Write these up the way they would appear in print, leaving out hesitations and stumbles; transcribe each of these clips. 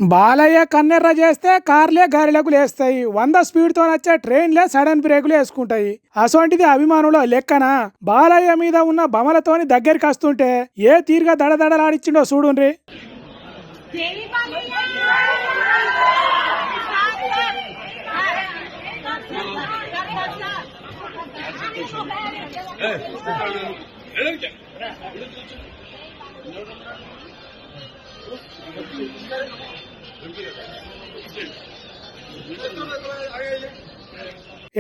బాలయ్య కన్నెర్ర చేస్తే కార్లే గాలిలకు లేస్తాయి, 100 స్పీడ్తో వచ్చే ట్రైన్లే సడన్ బ్రేకులు వేసుకుంటాయి. అసొంటిది అభిమానుల లెక్కన బాలయ్య మీద ఉన్న బమలతోని దగ్గరికి వస్తుంటే ఏ తీరుగా దడదడలాడిచ్చిండో చూడుండ్రి.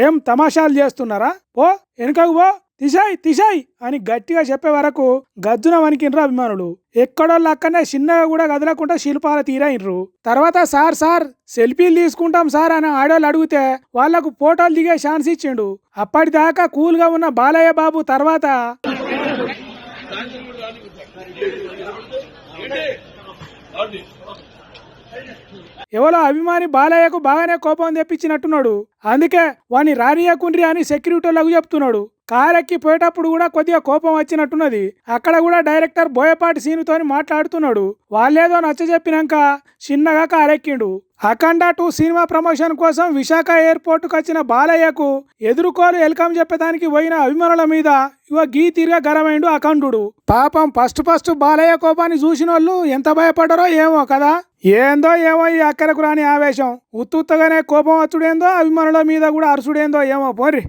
ఏం తమాషాలు చేస్తున్నారా? పో వెనుకకు పో, తిశాయ్ తిశాయ్ అని గట్టిగా చెప్పే వరకు గజ్జున వణికిండ్రు అభిమానులు. ఎక్కడోళ్ళు అక్కడనే చిన్నగా కూడా కదలకుండా శిల్పాల తీరైండ్రు. తర్వాత సార్ సార్ సెల్ఫీలు తీసుకుంటాం సార్ అని ఆడోళ్ళు అడిగితే వాళ్లకు ఫోటోలు దిగే ఛాన్స్ ఇచ్చిండు. అప్పటిదాకా కూల్గా ఉన్న బాలయ్య బాబు తర్వాత ఎవరో అభిమాని బాలయ్యకు బాగానే కోపం తెప్పించినట్టున్నాడు. అందుకే వాణ్ణి రానియకుండ్రి అని సెక్యూరిటీలకు చెప్తున్నాడు. కారెక్కి పోయేటప్పుడు కూడా కొద్దిగా కోపం వచ్చినట్టున్నది. అక్కడ కూడా డైరెక్టర్ బోయపాటి సీనుతోని మాట్లాడుతున్నాడు. వాళ్ళేదో నచ్చజెప్పినాక చిన్నగా కారెక్కిండు. అఖండ 2 సినిమా ప్రమోషన్ కోసం విశాఖ ఎయిర్పోర్టుకు వచ్చిన బాలయ్యకు ఎదుర్కోలు వెల్కమ్ చెప్పడానికి పోయిన అభిమానుల మీద గీ తీరుగా గరమైండు అఖండు. పాపం ఫస్ట్ బాలయ్య కోపాన్ని చూసిన వాళ్ళు ఎంత భయపడ్డారో ఏమో కదా. ఏందో ఏమో ఈ అక్కరకు రాని ఆవేశం. ఉత్తుత్తగానే కోపం వచ్చుడేందో, అభిమానుల మీద కూడా అరుసుడేందో ఏమో పోరి.